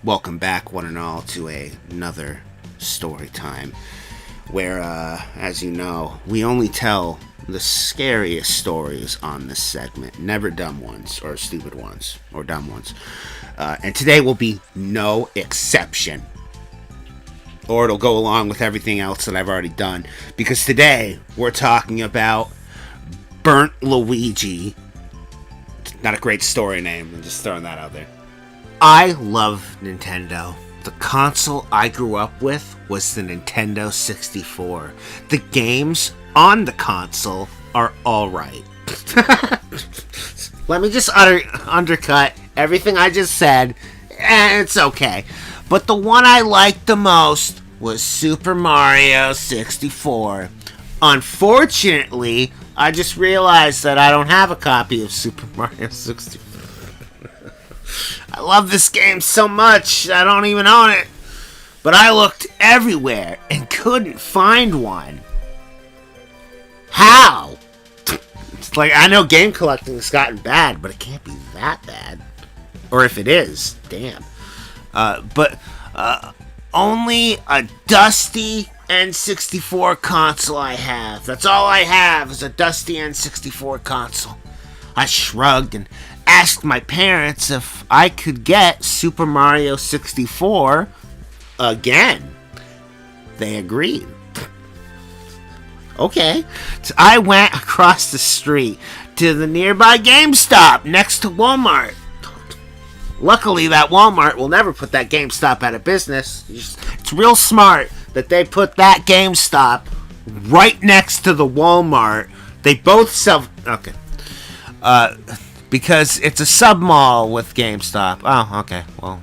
Welcome back, one and all, to another story time where, as you know, we only tell the scariest stories on this segment. Never dumb ones, or stupid ones, or dumb ones. And today will be no exception. Or it'll go along with everything else that I've already done. Because today, we're talking about Burnt Luigi. Not a great story name, I'm just throwing that out there. I love Nintendo. The console I grew up with was the Nintendo 64. The games on the console are alright. Let me just undercut everything I just said, and it's okay. But the one I liked the most was Super Mario 64. Unfortunately, I just realized that I don't have a copy of Super Mario 64. I love this game so much, I don't even own it. But I looked everywhere and couldn't find one. How? It's like, I know game collecting's gotten bad, but it can't be that bad. Or if it is, damn. But only a dusty N64 console I have. That's all I have is a dusty N64 console. I shrugged and asked my parents if I could get Super Mario 64 again. They agreed. Okay. So I went across the street to the nearby GameStop next to Walmart. Luckily, that Walmart will never put that GameStop out of business. It's real smart that they put that GameStop right next to the Walmart. They both sell... Okay. Because it's a sub-mall with GameStop. Oh, okay. Well,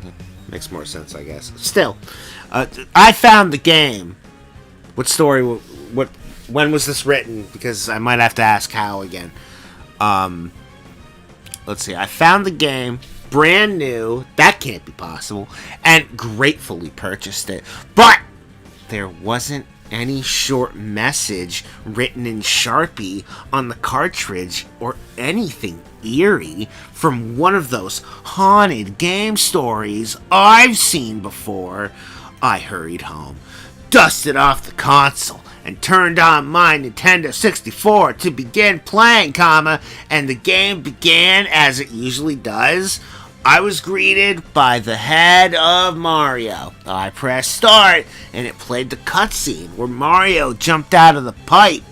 makes more sense, I guess. Still, I found the game. What story... When was this written? Because I might have to ask Hal again. Let's see. I found the game... brand new, that can't be possible, and gratefully purchased it. But there wasn't any short message written in Sharpie on the cartridge or anything eerie from one of those haunted game stories I've seen before. I hurried home, dusted off the console, and turned on my Nintendo 64 to begin playing, and the game began as it usually does. I was greeted by the head of Mario. I pressed start, and it played the cutscene where Mario jumped out of the pipe.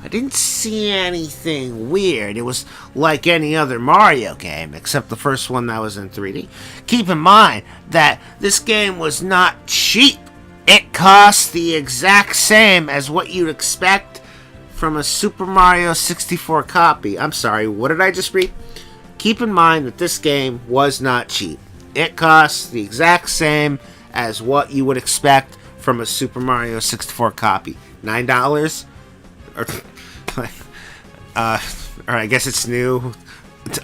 I didn't see anything weird. It was like any other Mario game, except the first one that was in 3D. Keep in mind that this game was not cheap. It cost the exact same as what you'd expect from a Super Mario 64 copy. I'm sorry, what did I just read? Keep in mind that this game was not cheap. It costs the exact same as what you would expect from a Super Mario 64 copy. $9? Or I guess it's new.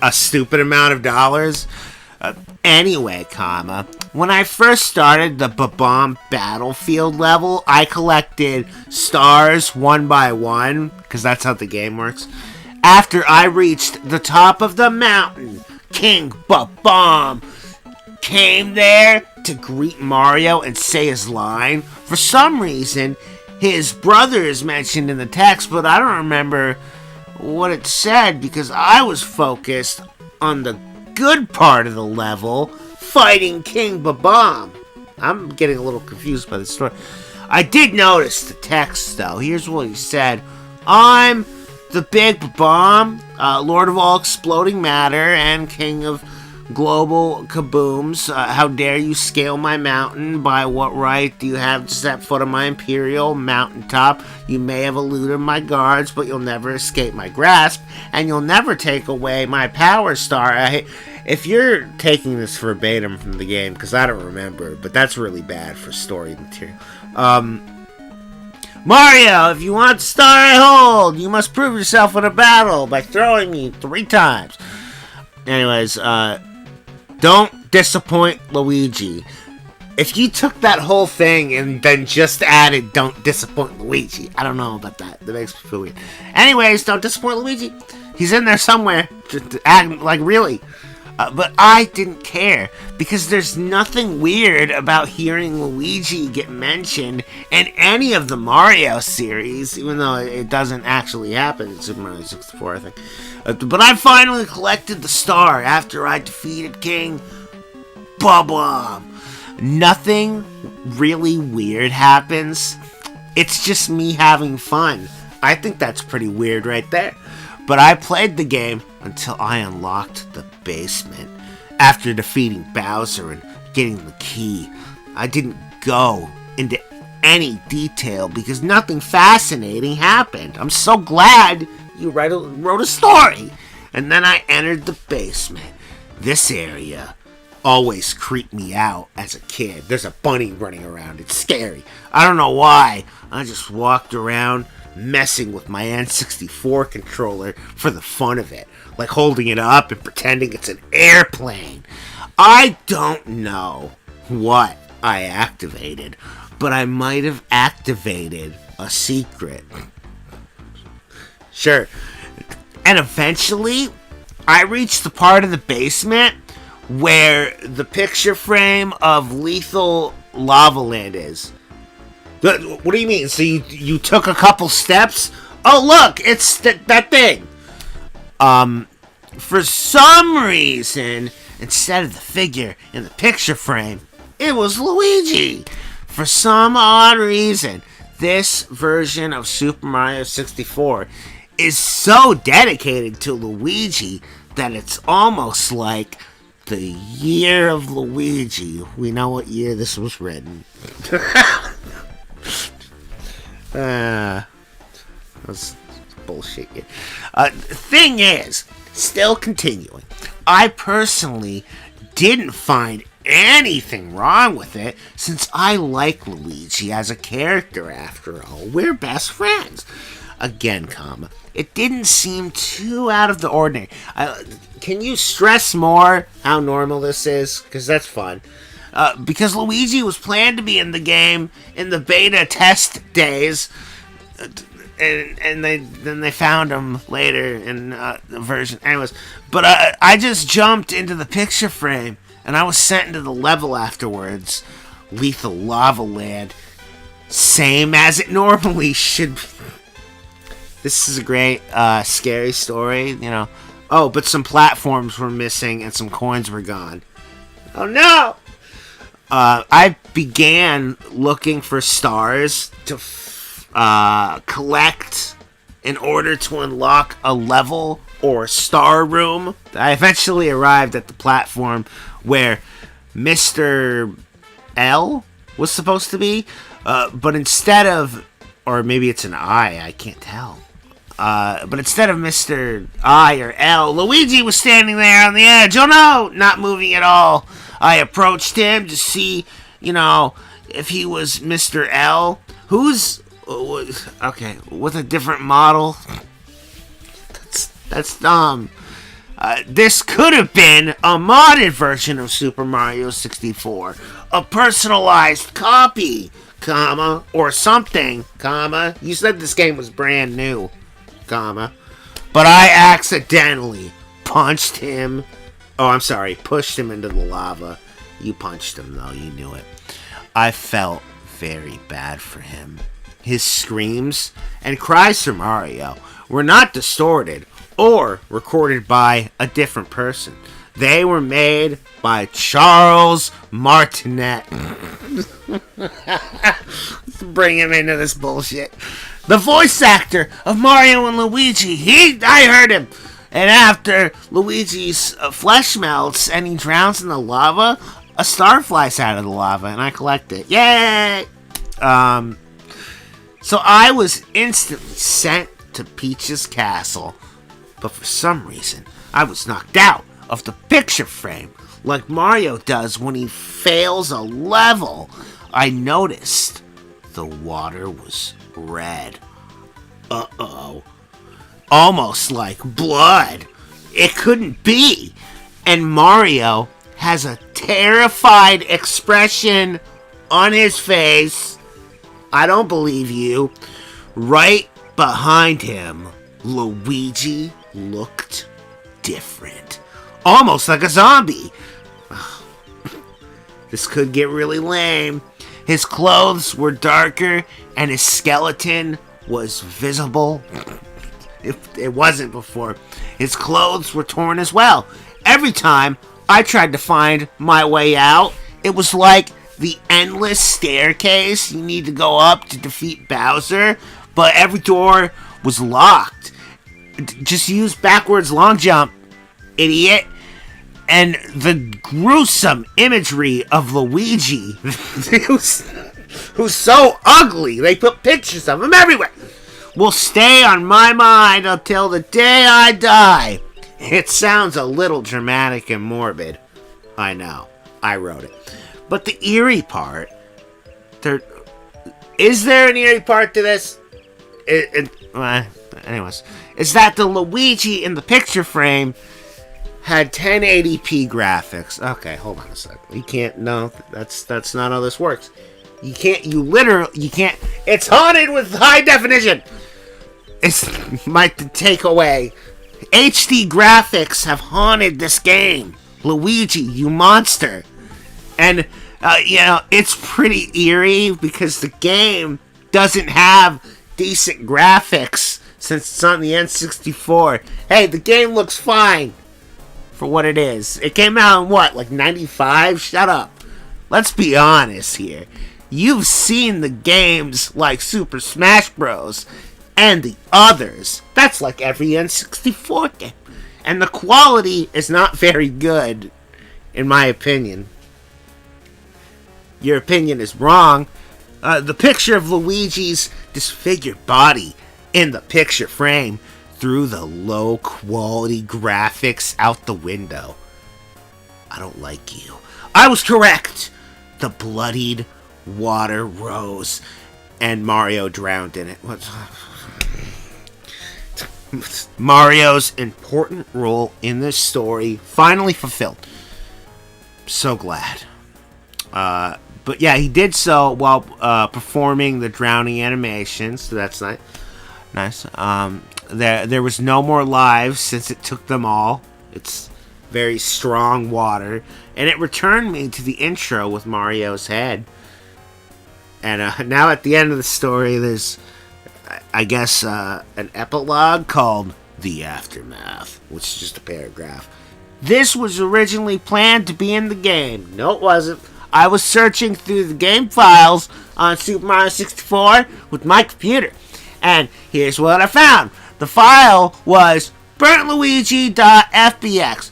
A stupid amount of dollars. Anyway, when I first started the Bomb Battlefield level, I collected stars one by one, because that's how the game works. After I reached the top of the mountain, King Bomb came there to greet Mario and say his line. For some reason, his brother is mentioned in the text, but I don't remember what it said because I was focused on the good part of the level, fighting King Bomb. I'm getting a little confused by the story. I did notice the text, though. Here's what he said. I'm the Big Bomb, Lord of all exploding matter, and King of global kabooms. How dare you scale my mountain? By what right do you have to set foot on my imperial mountaintop? You may have eluded my guards, but you'll never escape my grasp, and you'll never take away my power star. If you're taking this verbatim from the game, because I don't remember, but that's really bad for story material. Mario, if you want the star I hold, you must prove yourself in a battle by throwing me 3 times. Anyways, don't disappoint Luigi. If you took that whole thing and then just added don't disappoint Luigi, I don't know about that. That makes me feel weird. Anyways, don't disappoint Luigi. He's in there somewhere. Act like really. But I didn't care, because there's nothing weird about hearing Luigi get mentioned in any of the Mario series, even though it doesn't actually happen in Super Mario 64, I think. But I finally collected the star after I defeated King Bubba. Nothing really weird happens. It's just me having fun. I think that's pretty weird right there. But I played the game until I unlocked the basement. After defeating Bowser and getting the key, I didn't go into any detail because nothing fascinating happened. I'm so glad you wrote a story. And then I entered the basement. This area always creeped me out as a kid. There's a bunny running around. It's scary. I don't know why. I just walked around messing with my N64 controller for the fun of it, like holding it up and pretending it's an airplane. I don't know what I activated, but I might have activated a secret. Sure. And eventually, I reached the part of the basement where the picture frame of Lethal Lava Land is. What do you mean? So you took a couple steps? Oh, look, it's that thing. For some reason, instead of the figure in the picture frame, it was Luigi. For some odd reason, this version of Super Mario 64 is so dedicated to Luigi that it's almost like the year of Luigi. We know what year this was written. That's bullshit. Thing is, still continuing, I personally didn't find anything wrong with it, since I like Luigi as a character. After all, we're best friends. Again, it didn't seem too out of the ordinary. Can you stress more how normal this is? Because that's fun. Because Luigi was planned to be in the game in the beta test days, and then they found him later in the version. Anyways, but I just jumped into the picture frame, and I was sent into the level afterwards. Lethal Lava Land, same as it normally should be. This is a great, scary story, you know. Oh, but some platforms were missing and some coins were gone. Oh no! I began looking for stars to collect in order to unlock a level or star room. I eventually arrived at the platform where Mr. L was supposed to be, but instead of, or maybe it's an I can't tell. But instead of Mr. I or L, Luigi was standing there on the edge. Oh no, not moving at all. I approached him to see, if he was Mr. L. Who's, okay, with a different model. That's dumb. This could have been a modded version of Super Mario 64. A personalized copy, or something, You said this game was brand new. But I accidentally pushed him into the lava. You punched him, though, you knew it. I felt very bad for him. His screams and cries for Mario were not distorted or recorded by a different person. They were made by Charles Martinet. Let's bring him into this bullshit. The voice actor of Mario and Luigi, I heard him. And after Luigi's flesh melts and he drowns in the lava, a star flies out of the lava and I collect it. Yay! So I was instantly sent to Peach's castle. But for some reason, I was knocked out of the picture frame like Mario does when he fails a level. I noticed the water was red. Uh-oh. Almost like blood. It couldn't be. And Mario has a terrified expression on his face. I don't believe you. Right behind him, Luigi looked different. almost like a zombie. This could get really lame. His clothes were darker and his skeleton was visible. If it wasn't before. His clothes were torn as well. Every time I tried to find my way out, it was like the endless staircase you need to go up to defeat Bowser, but every door was locked. Just use backwards long jump, idiot. And the gruesome imagery of Luigi, who's so ugly, they put pictures of him everywhere, will stay on my mind until the day I die. It sounds a little dramatic and morbid. I know, I wrote it. But the eerie part, is there an eerie part to this? Anyways, is that the Luigi in the picture frame had 1080p graphics. Okay, hold on a second. You can't, no, that's not how this works. You can't, it's haunted with high definition. It's my takeaway. HD graphics have haunted this game. Luigi, you monster. And, it's pretty eerie because the game doesn't have decent graphics since it's on the N64. Hey, the game looks fine for what it is. It came out in what, like 95? Shut up. Let's be honest here. You've seen the games like Super Smash Bros. And the others. That's like every N64 game. And the quality is not very good, in my opinion. Your opinion is wrong. The picture of Luigi's disfigured body in the picture frame threw the low quality graphics out the window. I don't like you. I was correct. The bloodied water rose and Mario drowned in it. Mario's important role in this story finally fulfilled. So glad. But yeah, he did so while performing the drowning animation, so that's nice. There was no more lives since it took them all. It's very strong water. And it returned me to the intro with Mario's head. And now at the end of the story, there's, I guess, an epilogue called The Aftermath, which is just a paragraph. This was originally planned to be in the game. No, it wasn't. I was searching through the game files on Super Mario 64 with my computer. And here's what I found. The file was burntluigi.fbx.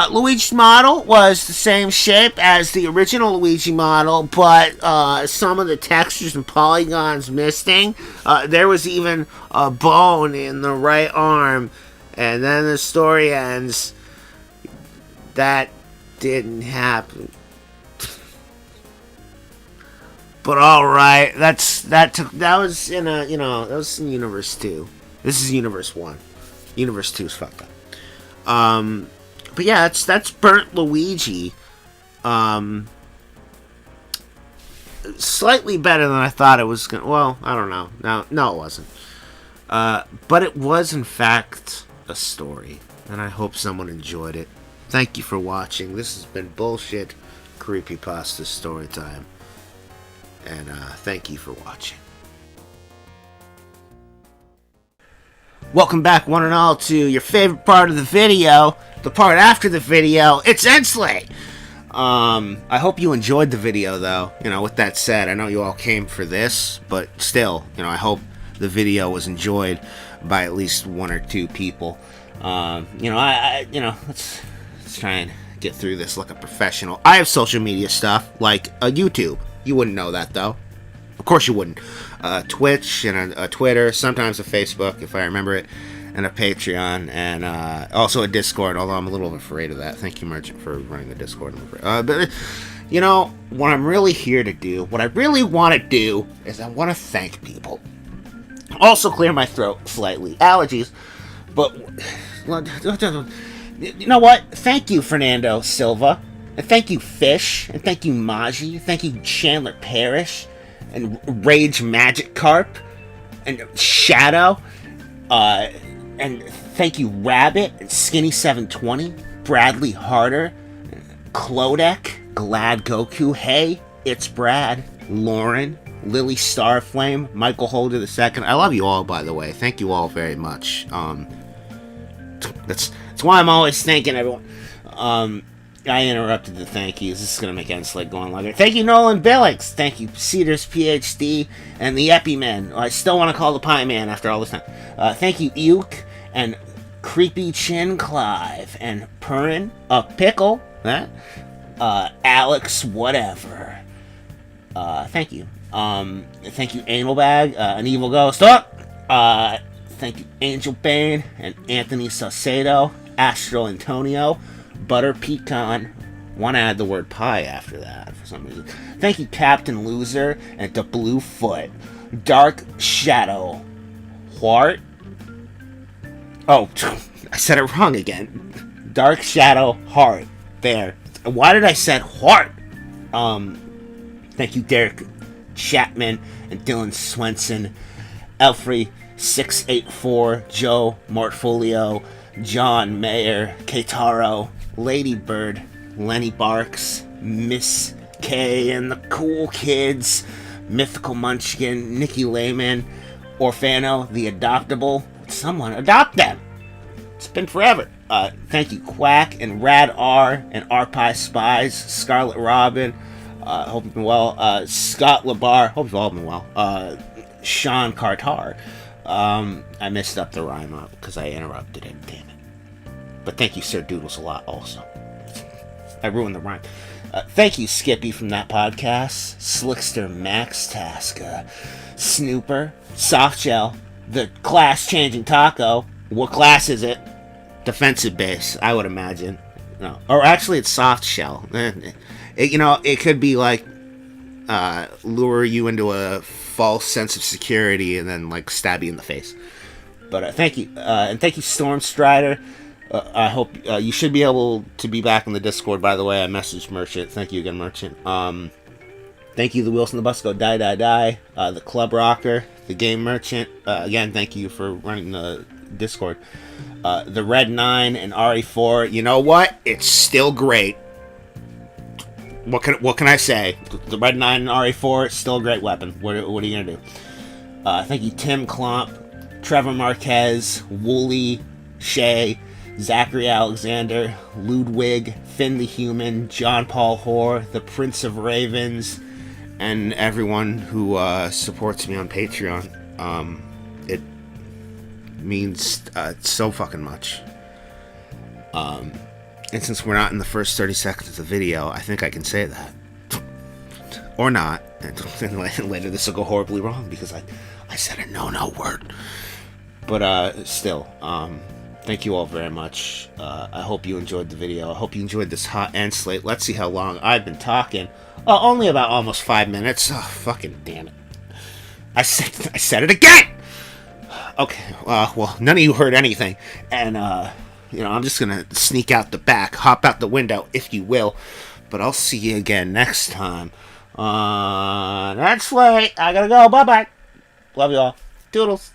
Luigi's model was the same shape as the original Luigi model, but some of the textures and polygons missing. There was even a bone in the right arm. And then the story ends. That didn't happen. But alright, that was in that was in Universe 2. This is Universe 1. Universe 2 is fucked up. But yeah, that's Burnt Luigi. Slightly better than I thought it was gonna. Well, I don't know. No, it wasn't. But it was in fact a story, and I hope someone enjoyed it. Thank you for watching. This has been Bullshit Creepypasta Storytime, and thank you for watching. Welcome back, one and all, to your favorite part of the video, the part after the video. It's Ensley! I hope you enjoyed the video, though. With that said, I know you all came for this, but still, I hope the video was enjoyed by at least one or two people. Let's try and get through this like a professional. I have social media stuff, like a YouTube. You wouldn't know that, though. Of course you wouldn't. Twitch and a Twitter, sometimes a Facebook, if I remember it, and a Patreon, and also a Discord, although I'm a little afraid of that. Thank you, Merchant, for running the Discord. But, what I'm really here to do, what I really want to do, is I want to thank people. Also clear my throat slightly. Allergies. But, you know what? Thank you, Fernando Silva. And thank you, Fish. And thank you, Maji. Thank you, Chandler Parrish. And Rage Magic Carp. And Shadow. And thank you, Rabbit. And Skinny720. Bradley Harder, Klodek, Glad Goku, Hey, It's Brad, Lauren, Lily Starflame, Michael Holder II. I love you all, by the way. Thank you all very much. That's why I'm always thanking everyone. I interrupted the thank yous. This is going to make Enslate go on longer. Thank you, Nolan Billings. Thank you, Cedars PhD and the Epi Man. I still want to call the Pie Man after all this time. Thank you, Uke and Creepy Chin Clive and Purin, Pickle, Alex, whatever. Thank you. Thank you, Analbag, an evil ghost. Thank you, Angel Bane and Anthony Saucedo, Astro Antonio, Butter Pecan. Want to add the word pie after that for some reason. Thank you, Captain Loser and the Blue Foot, Dark Shadow, Hwart. Oh, I said it wrong again. Dark Shadow Heart. There. Why did I say Hwart? Thank you, Derek Chapman and Dylan Swenson, Elfrey 684, Joe Mortfolio, John Mayer, Keitaro, Ladybird, Lenny Barks, Miss K and the Cool Kids, Mythical Munchkin, Nikki Lehman, Orfano, the Adoptable. Someone adopt them. It's been forever. Thank you, Quack and Rad R and R-Pie Spies, Scarlet Robin. Hope you've been well. Scott Labar. Hope you've all been well. Sean Cartar. I messed up the rhyme up because I interrupted him. Damn it. But thank you, Sir Doodles, a lot also. I ruined the rhyme. Thank you, Skippy from that podcast. Slickster Max Tasca. Snooper. Softshell. The class-changing taco. What class is it? Defensive base, I would imagine. No. Or actually, it's soft shell. It could be like lure you into a false sense of security and then like stab you in the face. But thank you, and thank you, Stormstrider. I hope you should be able to be back in the Discord. By the way, I messaged Merchant. Thank you again, Merchant. Thank you, the Wilson the Busco, Die, the Club Rocker, the Game Merchant. Again, thank you for running the Discord. The Red 9 and RE4. You know what? It's still great. What can I say? The Red 9 and RE4, it's still a great weapon. What are you gonna do? Thank you, Tim Klomp, Trevor Marquez, Wooly, Shay, Zachary Alexander, Ludwig, Finn the Human, John Paul Hoare, the Prince of Ravens, and everyone who supports me on Patreon. It means so fucking much. And since we're not in the first 30 seconds of the video, I think I can say that. Or not. And later this will go horribly wrong because I said a no word. But still, thank you all very much. I hope you enjoyed the video. I hope you enjoyed this hot end slate. Let's see how long I've been talking. Only about almost 5 minutes. Oh, fucking damn it. I said it again! Okay, well, none of you heard anything. And, I'm just gonna sneak out the back, hop out the window, if you will. But I'll see you again next time. That's late. I gotta go. Bye-bye. Love you all. Toodles.